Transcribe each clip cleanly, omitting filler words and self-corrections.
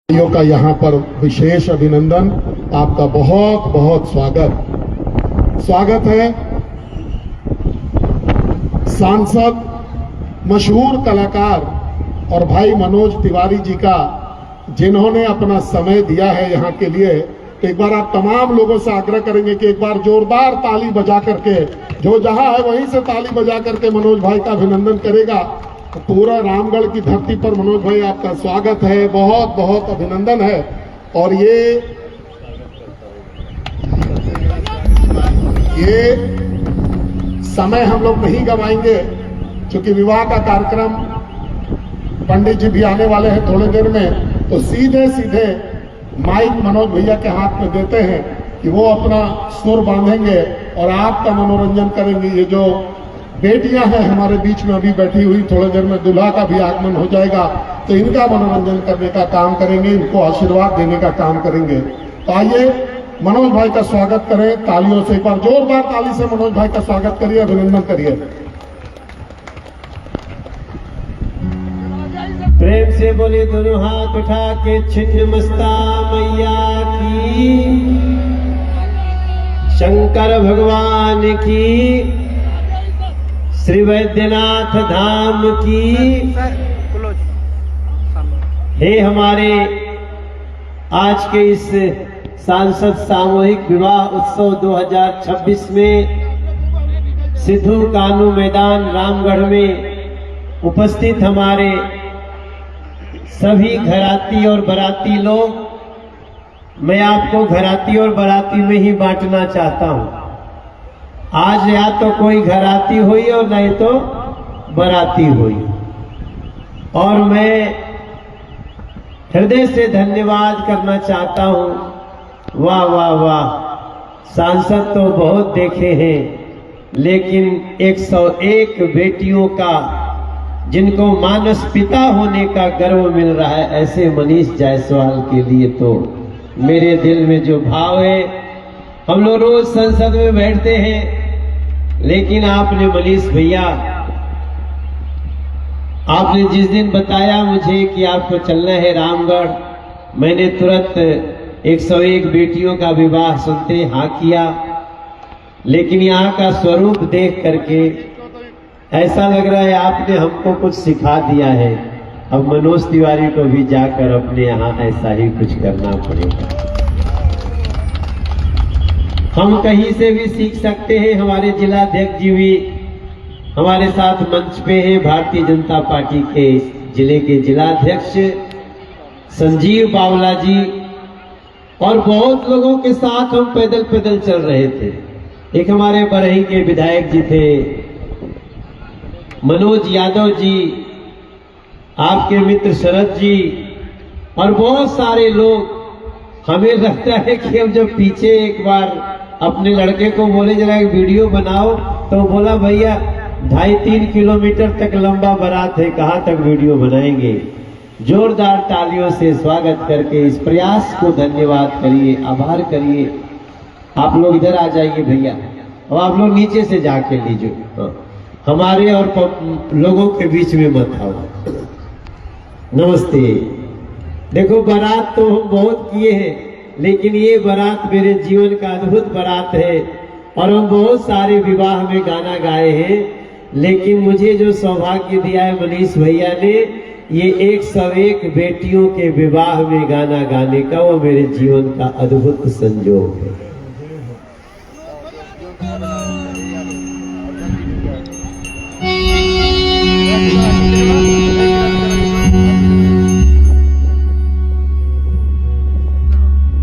भाइयों का यहाँ पर विशेष अभिनंदन, आपका बहुत बहुत स्वागत है। सांसद, मशहूर कलाकार और भाई मनोज तिवारी जी का, जिन्होंने अपना समय दिया है यहाँ के लिए, तो एक बार आप तमाम लोगों से आग्रह करेंगे कि एक बार जोरदार ताली बजा करके, जो जहां है वहीं से ताली बजा करके मनोज भाई का अभिनंदन करेगा। तो पूरा रामगढ़ की धरती पर मनोज भाई आपका स्वागत है, बहुत बहुत अभिनंदन है। और ये समय हम लोग नहीं गवाएंगे, क्योंकि विवाह का कार्यक्रम, पंडित जी भी आने वाले हैं थोड़ी देर में, तो सीधे माइक मनोज भैया के हाथ में देते हैं कि वो अपना सुर बांधेंगे और आपका मनोरंजन करेंगे। ये जो बेटियां हैं हमारे बीच में अभी बैठी हुई, थोड़ी देर में दूल्हा का भी आगमन हो जाएगा, तो इनका मनोरंजन करने का काम करेंगे, इनको आशीर्वाद देने का काम करेंगे। तो आइए मनोज भाई का स्वागत करें तालियों से, एक बार जोरदार ताली से मनोज भाई का स्वागत करिए, अभिनंदन करिए। प्रेम से बोले दोनों हाथ उठा के, छिन्न मस्ता मैया की, शंकर भगवान की, श्री वैद्यनाथ धाम की। हे हमारे आज के इस सांसद सामूहिक विवाह उत्सव 2026 में सिद्धू कानू मैदान रामगढ़ में उपस्थित हमारे सभी घराती और बाराती लोग, मैं आपको घराती और बाराती में ही बांटना चाहता हूं। आज या तो कोई घराती हुई और नहीं तो बाराती हुई। और मैं हृदय से धन्यवाद करना चाहता हूं। वाह वाह वाह, सांसद तो बहुत देखे हैं, लेकिन 101 बेटियों का, जिनको मानस पिता होने का गर्व मिल रहा है, ऐसे मनीष जायसवाल के लिए तो मेरे दिल में जो भाव है। हम लोग रोज संसद में बैठते हैं, लेकिन आपने मनीष भैया, आपने जिस दिन बताया मुझे कि आपको चलना है रामगढ़, मैंने तुरंत 101 बेटियों का विवाह सुनते हाँ किया। लेकिन यहाँ का स्वरूप देख करके ऐसा लग रहा है आपने हमको कुछ सिखा दिया है। अब मनोज तिवारी को भी जाकर अपने यहाँ ऐसा ही कुछ करना पड़ेगा। हम कहीं से भी सीख सकते हैं। हमारे जिलाध्यक्ष जी भी हमारे साथ मंच पे हैं, भारतीय जनता पार्टी के जिले के जिलाध्यक्ष संजीव बावला जी, और बहुत लोगों के साथ हम पैदल चल रहे थे। एक हमारे बरही के विधायक जी थे, मनोज यादव जी, आपके मित्र शरद जी, और बहुत सारे लोग। हमें लगता है कि हम जब पीछे एक बार अपने लड़के को बोले जरा एक वीडियो बनाओ, तो बोला भैया 2.5-3 किलोमीटर तक लंबा बारात है, कहाँ तक वीडियो बनाएंगे। जोरदार तालियों से स्वागत करके इस प्रयास को धन्यवाद करिए, आभार करिए। आप लोग इधर आ जाइए भैया, और आप लोग नीचे से जाके लीजिए, हमारे और लोगों के बीच में मत आओ। नमस्ते। देखो, बारात तो हम बहुत किए हैं, लेकिन ये बारात मेरे जीवन का अद्भुत बारात है। और हम बहुत सारे विवाह में गाना गाए हैं, लेकिन मुझे जो सौभाग्य दिया है मनीष भैया ने, ये 101 बेटियों के विवाह में गाना गाने का, वो मेरे जीवन का अद्भुत संयोग है।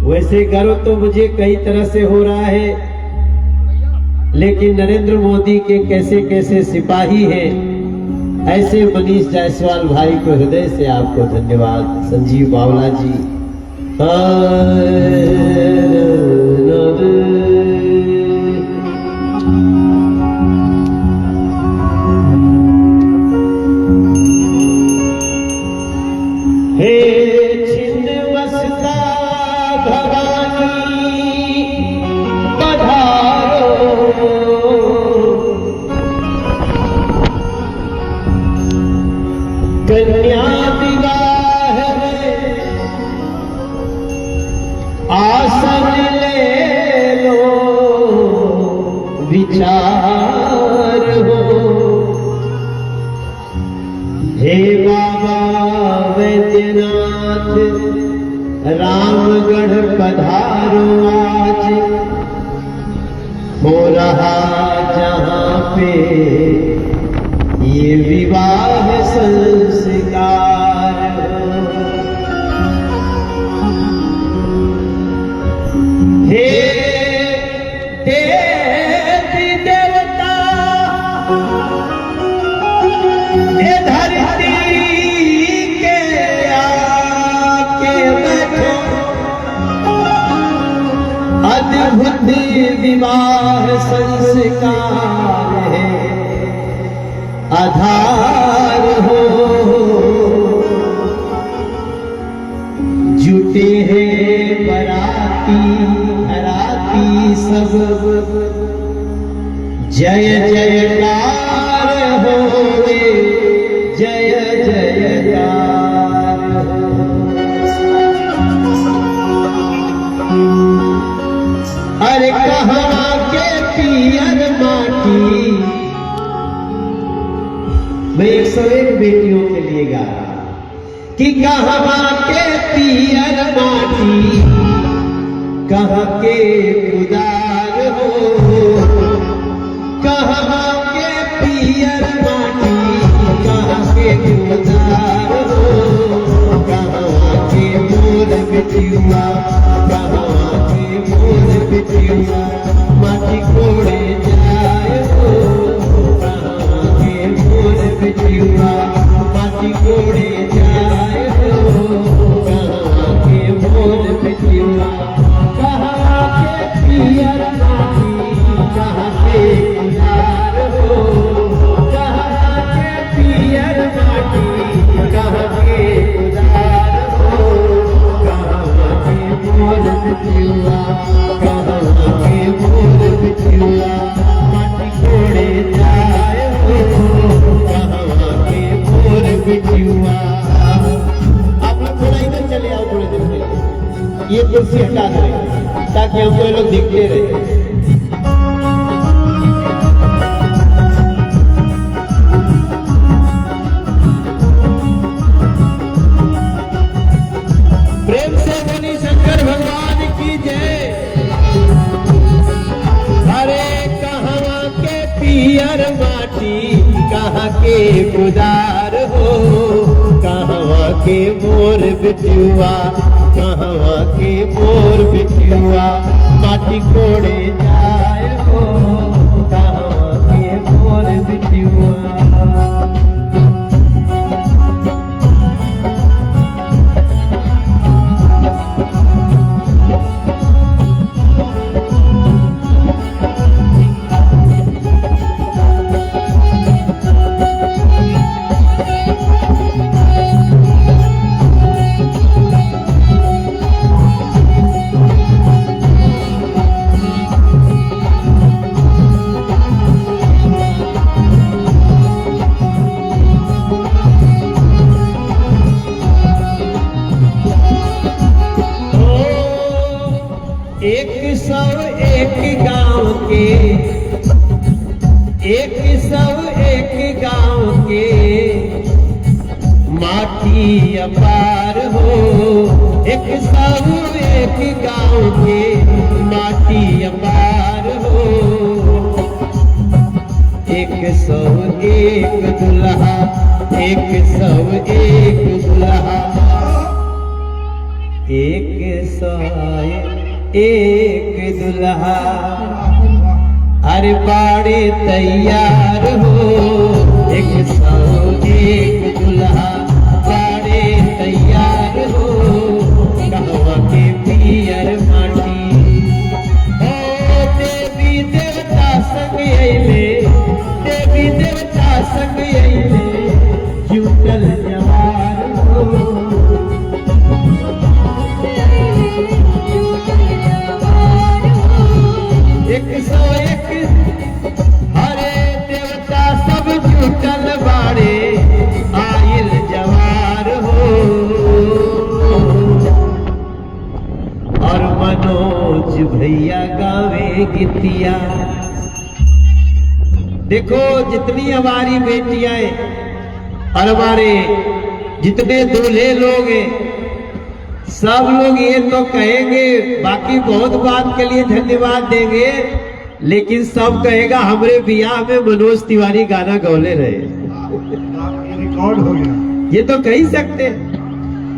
वैसे गर्व तो मुझे कई तरह से हो रहा है, लेकिन नरेंद्र मोदी के कैसे कैसे सिपाही हैं, ऐसे मनीष जायसवाल भाई को हृदय से आपको धन्यवाद। संजीव बावला जी, कन्या विवाह आसन ले लो विचार हो। हे बाबा वैद्यनाथ रामगढ़ पधारो आज, हो रहा जहां पे ये विवाह संस्कार हो। हे देवी देवता हे धरती के आके बैठो, अद्भुत विवाह संस्कार है आधार हो। जुटे हैं बराती हराती सब, जय जयकार होवे जय जयकार हो। अरे कहाँ के पियर माटी, मैं 101 बेटियों के लिए गा रहा कि कहाँ के पियर माटी, कहाँ के खुदार हो। कहाँ के पियर माटी, कहाँ के खुदार हो। कहाँ के मोर बिटिया, कहाँ के मोर बिटिया, माटी कोड़े जाए हो। कहाँ के मोर बिटिया, माटी कोड़े जाए हो। कहाँ के मोर बिटिया, कहाँ के पियर माटी, कहाँ के खुदार हो। कहाँ के पियर माटी, कहाँ के खुदार हो। कहाँ के मोर बिटिया, कहाँ के मोर बिटिया, माटी कोड़े जाए हो। कहाँ के मोर बिटिया। आप लोग थोड़ा इधर चले आओ, थोड़े देर के लिए ये कुर्सी हटा दो ताकि हमको लोग दिखते रहे। प्रेम से बोली शंकर भगवान की जय। अरे कहाँ के पियर माटी, कहाँ के खुदार हो। कहाँ के मोर बिटिया, कहाँ के मोर बिटिया, माटी कोड़े जाए हो। कहाँ के मोर बिटिया। एक गांव के माटी अपार हो। 101 गांव के माटी अपार हो। 101 दुल्हा, 101 दुल्हा, 101 दुल्हा। अरे बाड़े तैयार हो। 101 दुल्हा बाड़े तैयार हो। कहवा के पियर माटी, ओ देवी देवता संग अइले, देवी देवता संग अइले, जुटल जवार हो। 101 हरे देवता सब जुटल बाड़े, आइल जा मनोज भैया गावे गीतिया। देखो जितनी हमारी बेटियां और हमारे जितने दूल्हे लोग हैं, सब लोग ये तो कहेंगे, बाकी बहुत बात के लिए धन्यवाद देंगे, लेकिन सब कहेगा हमरे बियाह में मनोज तिवारी गाना गौले रहे। रिकॉर्ड हो गया। ये तो कह ही सकते,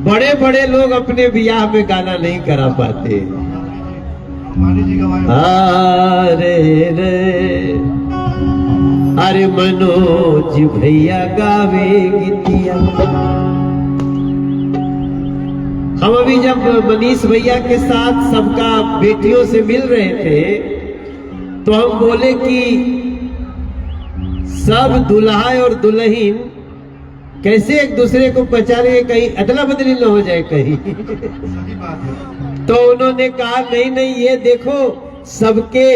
बड़े बड़े लोग अपने बियाह में गाना नहीं करा पाते। मानी जी गवाए। अरे रे अरे मनोज भैया गावे गीतिया। हम अभी जब मनीष भैया के साथ सबका बेटियों से मिल रहे थे, तो हम बोले कि सब दुल्हा और दुल्हन कैसे एक दूसरे को पहचाने, कहीं अदला बदली न हो जाए कहीं। सही बात है। तो उन्होंने कहा नहीं नहीं, ये देखो सबके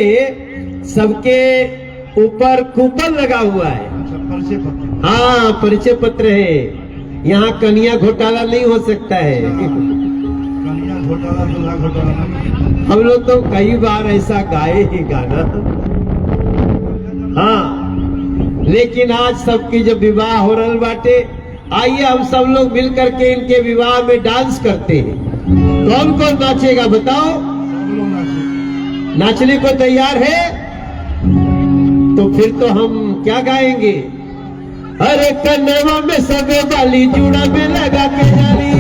ऊपर कूपन लगा हुआ है। अच्छा, परिचय पत्र। हाँ, परिचय पत्र है। यहाँ कन्या घोटाला नहीं हो सकता है। कन्या घोटाला, दूल्हा घोटाला नहीं। हम लोग तो कई बार ऐसा गाए ही गाना। हाँ, लेकिन आज सबकी जब विवाह हो रहा बाटे, आइए हम सब लोग मिल करके इनके विवाह में डांस करते हैं। कौन कौन नाचेगा बताओ? सब लोग नाचे। नाचने को तैयार है? तो फिर तो हम क्या गाएंगे? अरे कन्नवा में सबे वाली जूड़ा में लगा के जाली,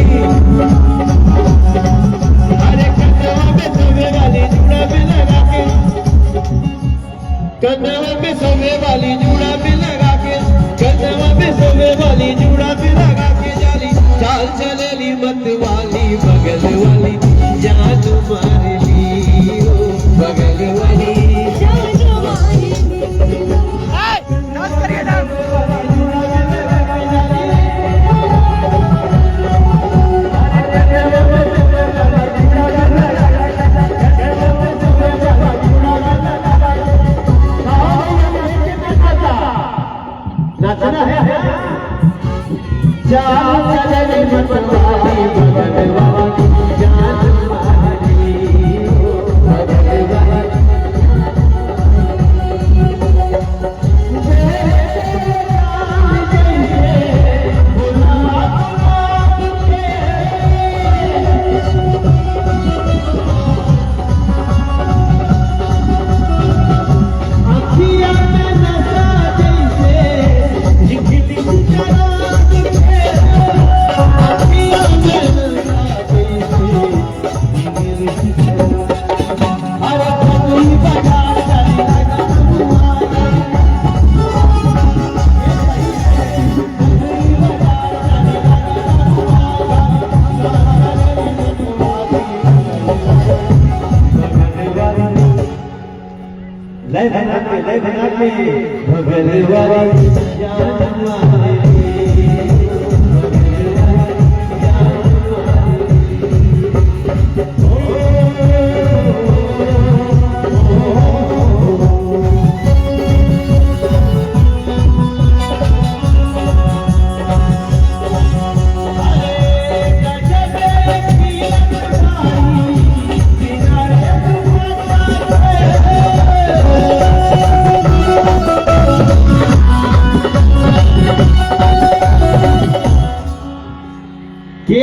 अरे कन्नवा में सबे वाली जूड़ा में लगा के, कन्नवा में सबे वाली जूड़ा में लगा के, कन्नवा में सबे वाली जूड़ा में लगा के जाली, चाल चलेली मत वाली बगल वाली जान मार ली, ओ बगल वाली नाचना है। जान चलेली मत वाली बगल वाली जान मार ली, ओ बगल वाली। लय बना के भगल वाली जान मारे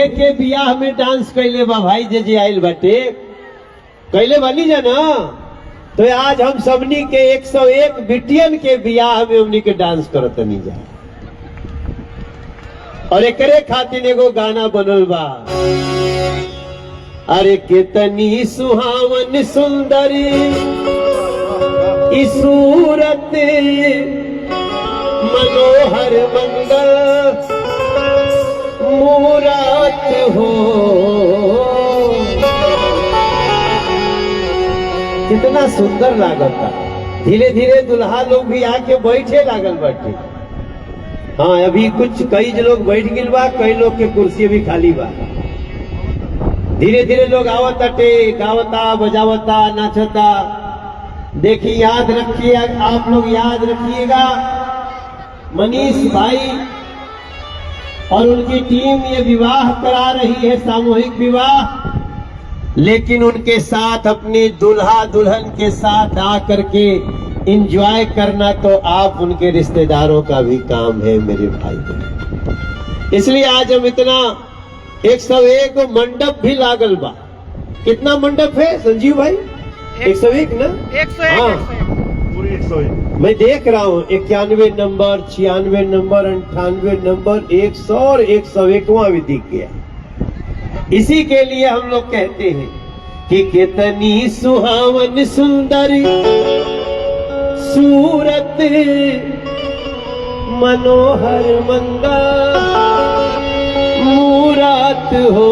के बियाह में डांस कैले बा भाई जे आइल बाटे, कैले बनी जाना। तो आज हम सबनी के 101 बिटियन के बियाह में हमनी के डांस करत नहीं जा, और एकरे खातिर एगो गाना बनल बा। अरे कितनी सुहावन सुंदर ई सूरत, मनोहर मंगल मुराद हो। कितना सुंदर लागता। धीरे धीरे दुल्हा लोग भी आके बैठे लागल बाटे। हाँ, अभी कुछ कई लोग बैठ गिल बा, कई लोग के कुर्सी भी खाली बा। धीरे धीरे लोग आवताटे, गावता बजावता नाचता। देखिए, याद रखिए, आप लोग याद रखिएगा, मनीष भाई और उनकी टीम ये विवाह करा रही है, सामूहिक विवाह। लेकिन उनके साथ अपने दुल्हा दुल्हन के साथ आकर के एंजॉय करना तो आप उनके रिश्तेदारों का भी काम है मेरे भाई। इसलिए आज हम इतना 101 मंडप भी लागल बा। कितना मंडप है संजीव भाई? 101 ना? 101 हाँ। पूरी 101। मैं देख रहा हूँ 91 नंबर, 96 नंबर, 98 नंबर, 100 और 101वां भी दिख गया। इसी के लिए हम लोग कहते हैं कि कितनी सुहावन सुंदर सूरत मनोहर मंदा मूरत हो।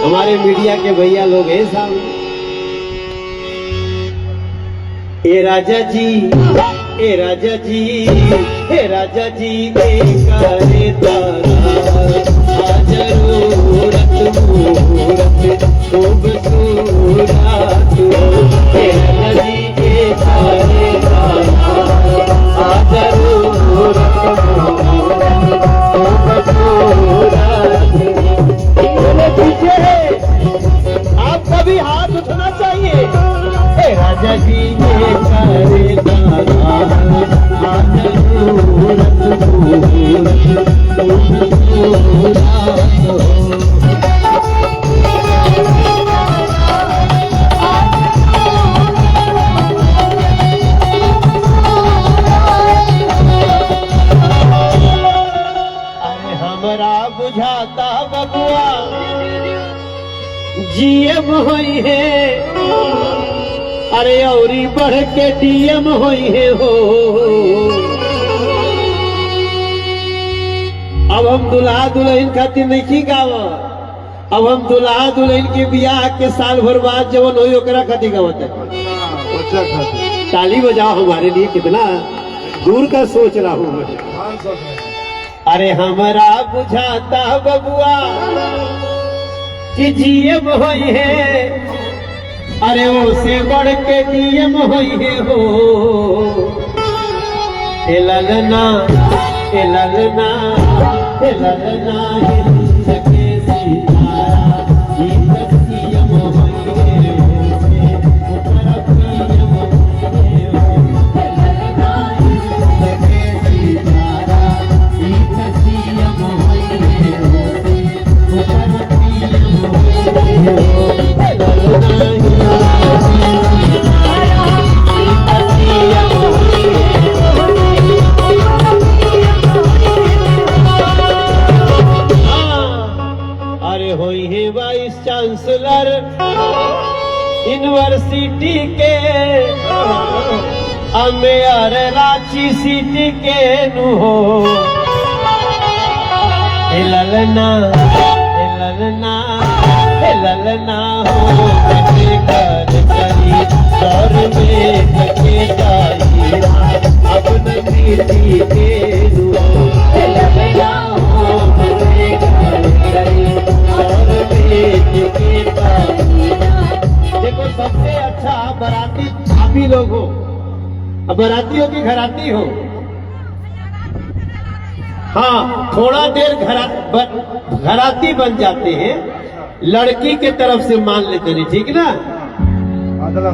हमारे मीडिया के भैया लोग हैं सामने। ए राजा जी, ए राजा जी, ए राजा जी करे तारा जरूरत मूरत खूबसूरत हो। ए राजा जी करे तारा जरूरत मूरत खूबसूरत हो। पीछे आपका भी हाथ उठना चाहिए। ए राजा जी ये करे तारा जरूरत खूबसूरत हो। अरे हमरा बुझाता बबुआ जीएम होई है, अरे औरी बढ़ के डीएम होई है हो। अब हम दुल्हा दुल्हन खातिर नहीं गाव, अब हम दुल्हा दुल्हन के बियाह के साल भर बाद जवन होई ओकरा खातिर गावत है। बच्चा खाते ताली बजाओ हमारे लिए, कितना दूर का सोच रहा हूं मैं। 500 अरे हमारा बुझाता बबुआ कि जीएम होई है, अरे उसे बढ़ के डीएम होई है हो। ए ललना, ए ललना, ए ललना हिंद के सितारा जीत सीएम होई है हो। ऊपर पीएम होई है हो। ए ललना हिंद के सितारा जीत सीएम होई है हो। ऊपर पीएम होई है हो। ए ललना होई है वाइस चांसलर यूनिवर्सिटी के, मेयर रांची सिटी के नु हो। ए ललना, ए ललना, ए ललना हो कटे कर चली दौर में कटे जाई अपने नीति के नु हो। ए ललना हो कटे कर चली देखो सबसे अच्छा बाराती आप ही लोग हो, बारातियों की घराती हो। हाँ, थोड़ा देर घराती बन जाते हैं, लड़की के तरफ से मान लेते हैं, ठीक ना? आदला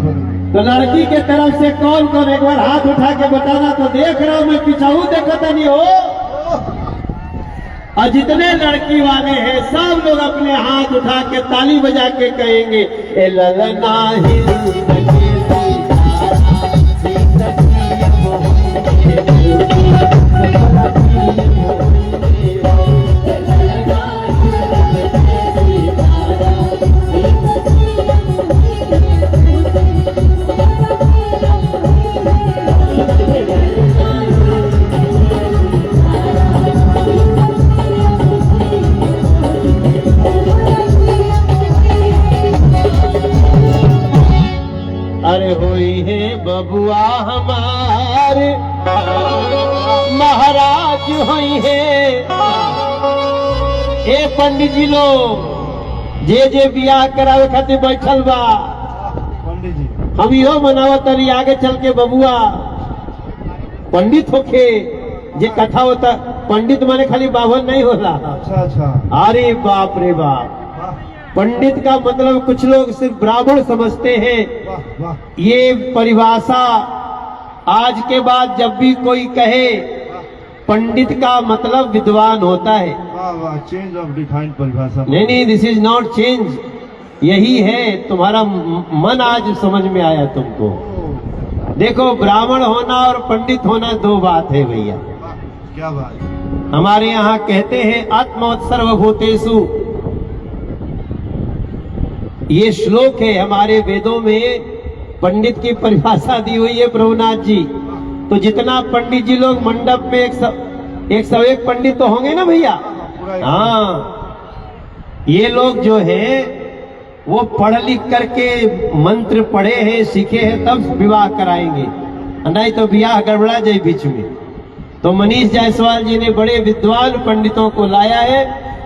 तो लड़की के तरफ से कौन कौन एक बार हाथ उठा के बताना। तो देख रहा हूं मैं, पिछाऊ देखता नहीं हो। और जितने लड़की वाले हैं सब लोग अपने हाथ उठा के ताली बजा के कहेंगे ए ललना हिंद के अरे होई है बबुआ हमारे महाराज होई है। ए पंडित जी लोग जे बियाह करावे खातिर बैठल बा, पंडित जी हम इहो मनावत तनी आगे चल के बबुआ पंडित होके जे कथा होता। पंडित माने खाली बाभन नहीं होला। अच्छा अच्छा अरे बाप रे बाप, पंडित का मतलब कुछ लोग सिर्फ ब्राह्मण समझते हैं। वाह वाह ये परिभाषा आज के बाद जब भी कोई कहे पंडित का मतलब विद्वान होता है। वाह वाह, चेंज ऑफ डिफाइंड परिभाषा। नहीं नहीं, दिस इज नॉट चेंज, यही है। तुम्हारा मन आज समझ में आया तुमको। देखो, ब्राह्मण होना और पंडित होना दो बात है भैया। वाह, क्या बात है। हमारे यहाँ कहते हैं आत्मवत् सर्वभूतेषु, ये श्लोक है हमारे वेदों में, पंडित की परिभाषा दी हुई है प्रभुनाथ जी। तो जितना पंडित जी लोग मंडप में एक सौ एक पंडित तो होंगे ना भैया। हाँ, ये लोग जो है वो पढ़ लिख करके मंत्र पढ़े हैं, सीखे हैं, तब विवाह कराएंगे, नहीं तो विवाह गड़बड़ा जाए बीच में। तो मनीष जायसवाल जी ने बड़े विद्वान पंडितों को लाया है,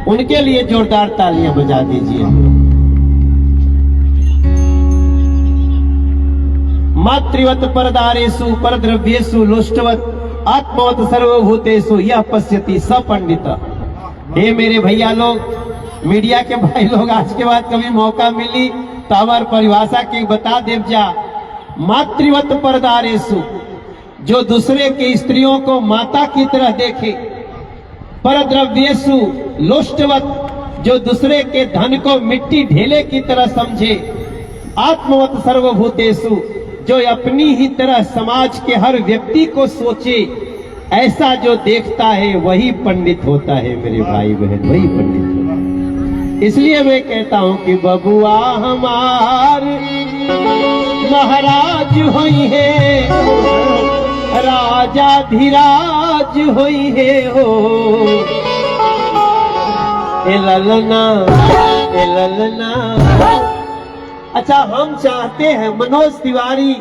उनके लिए जोरदार तालियां बजा दीजिए। मातृवत परदारेषु परद्रव्येषु लोष्टवत आत्मवत सर्वभूतेषु यह पश्यति स पंडित। हे मेरे भैया लोग, मीडिया के भाई लोग, आज के बाद कभी मौका मिली तो हमारी परिभाषा के बता देव जा। मातृवत परदारेषु, जो दूसरे के स्त्रियों को माता की तरह देखे। परद्रव्येषु लोष्टवत, जो दूसरे के धन को मिट्टी ढेले की तरह समझे। आत्मवत सर्वभूतेषु, जो अपनी ही तरह समाज के हर व्यक्ति को सोचे, ऐसा जो देखता है वही पंडित होता है मेरे भाई बहन, वही पंडित होता है। इसलिए मैं कहता हूं कि बबुआ हमार महाराज होई है, राजा धीराज होई है हो। ए ललना, ए ललना। अच्छा, हम चाहते हैं मनोज तिवारी,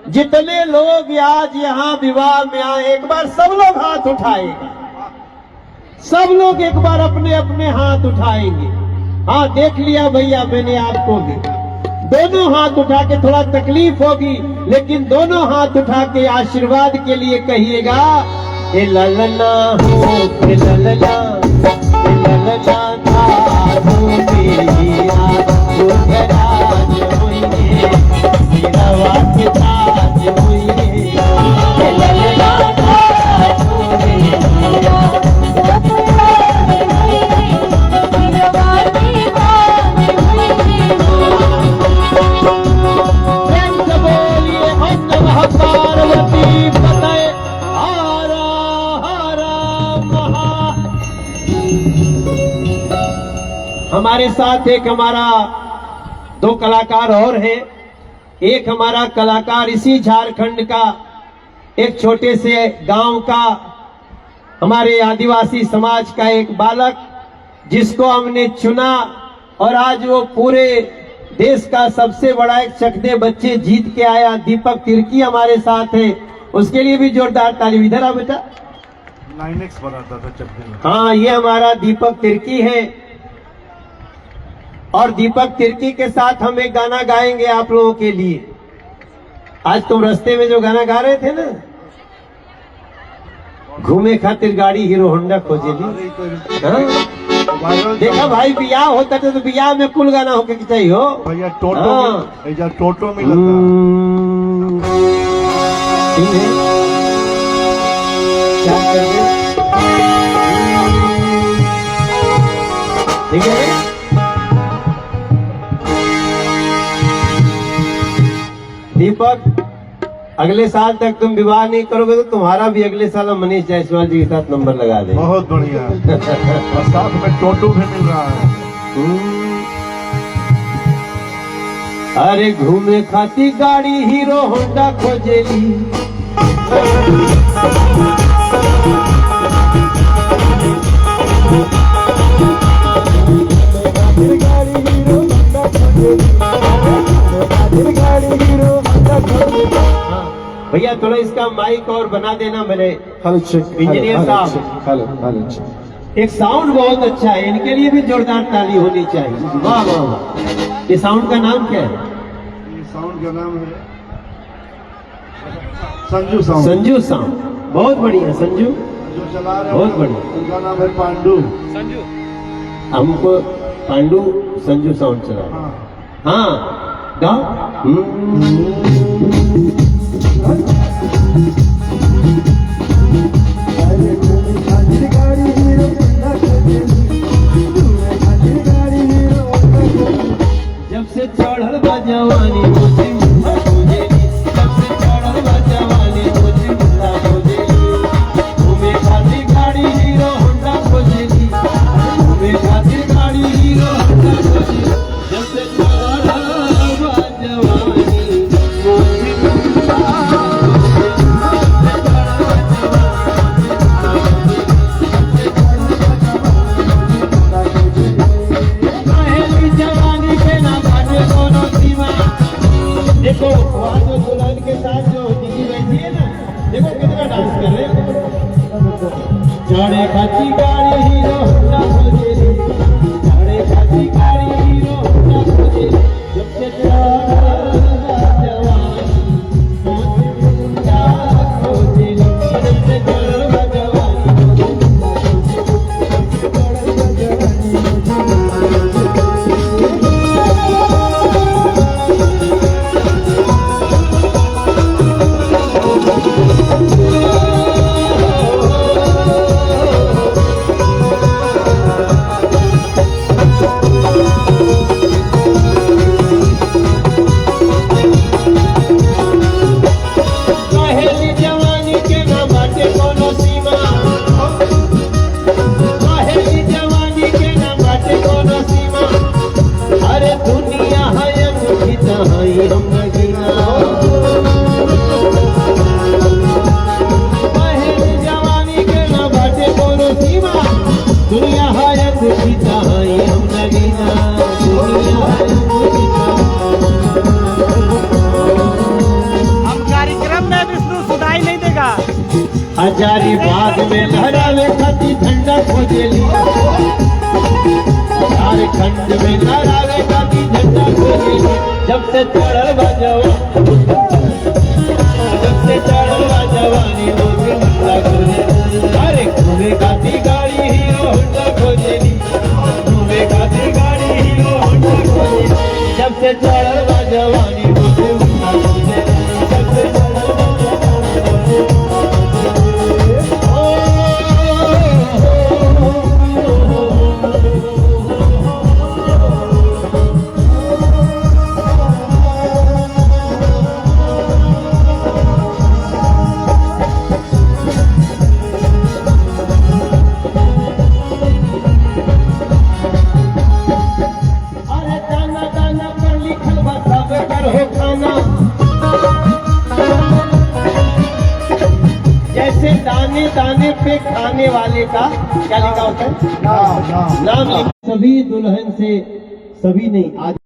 जितने लोग आज यहाँ विवाह में आए, एक बार सब लोग हाथ उठाएंगे, सब लोग एक बार अपने अपने हाथ उठाएंगे। हाँ, देख लिया भैया मैंने आपको भी। दोनों हाथ उठा के, थोड़ा तकलीफ होगी लेकिन दोनों हाथ उठा के आशीर्वाद के लिए कहिएगा, ए ललना हो, ए ललना, ए ललना धाधु मेरी राज हुई है, सिरवा के ताज हुई है। ए ललना धाधु मेरी राज पार्वती पते हारा हारा महा। हमारे साथ एक हमारा दो कलाकार और हैं। एक हमारा कलाकार इसी झारखंड का, एक छोटे से गांव का, हमारे आदिवासी समाज का एक बालक, जिसको हमने चुना और आज वो पूरे देश का सबसे बड़ा एक चकदे बच्चे जीत के आया। दीपक तिर्की हमारे साथ है, उसके लिए भी जोरदार ताली। इधर आ बेटा। 9x बनाता था चकदे में। हाँ, ये हमारा दीपक तिर्की है। और दीपक तिर्की के साथ हम एक गाना गाएंगे आप लोगों के लिए। आज तुम रास्ते में जो गाना गा रहे थे ना, घूमे खातिर गाड़ी हीरो होंडा खोजेली। हाँ? देखा भाई, बियाह होता था तो बियाह में कुल गाना होके चाहिए हो भैया। टोटो हाँ। में, टोटो में लगता ठीक है, क्या कर दे? ठीक है। दीपक, अगले साल तक तुम विवाह नहीं करोगे तो तुम्हारा भी अगले साल हम मनीष जायसवाल जी के साथ नंबर लगा देंगे। बहुत बढ़िया। और साथ में टोटो भी मिल रहा है। अरे घूमे खाती गाड़ी हीरो होंडा खोजेली। भैया थोड़ा इसका माइक और बना देना मेरे इंजीनियर साहब। एक साउंड बहुत अच्छा है, इनके लिए भी जोरदार ताली होनी चाहिए। वाह वाह वाह। ये साउंड का नाम क्या है? ये साउंड का नाम है संजू साउंड। संजू साउंड, बहुत बढ़िया। संजू जो चला रहे बहुत बढ़िया। उनका नाम है पांडू। हमको पांडु संजू साउंड चला। हाँ गाओ। जब से चढ़ल बा जवानी मुझे मुद्दा खोजेली, जब से चढ़ल बा जवानी मुझे मुद्दा खोजेली, घूमे खातिर गाड़ी हीरो होंडा खोजेली, घूमे खातिर गाड़ी हीरो होंडा खोजेली, जब से चढ़ल बा जवानी मुझे मुद्दा पहली जवानी के ना बाटे कोनो सीमा। देखो वहाँ जो दुल्हन के साथ जो दीदी बैठी है ना, देखो कितना डांस कर रहे हैं। चढ़े खाती गाड़ी हीरो होंडा खोजेली, चढ़े खाती गाड़ी हीरो होंडा खोजेली, जब से चढ़ल बा जवानी मुझे मुद्दा खोजेली, जब से चढ़ल बा जवानी मुझे मुद्दा पहली जवानी के ना बाटे कोनो सीमा, पहली जवानी के ना बाटे कोनो सीमा, अरे दुनिया है अंगूठी तहाई हम नगीना। पहली जवानी के ना बाटे कोनो सीमा, दुनिया है अंगूठी तहाई हम नगीना, दुनिया है अंगूठी हम कार्यक्रम में विष्णु सुनाई नहीं देगा। हजारी बाग में लहरावे खाती झंडा खोजेली, झारखंड में लहरावे खाती झंडा खोजेली, जब से चढ़ल बा जवानी, जब से चढ़ल बा जवानी मुझे मुद्दा खोजेली, अरे घूमे खाती गाड़ी हीरो होंडा खोजेली, घूमे खाती गाड़ी हीरो होंडा खोजेली, जब से चढ़ल बा जवानी मुझे मुद्दा खोजेली, जब से चढ़ल बा अरे दाना दाना पर लिखल बा सब कर हो खाना, जैसे दाने दाने पे खाने वाले का क्या लिखा होता है, नाम लिखा। सभी दुल्हन से, सभी नहीं आज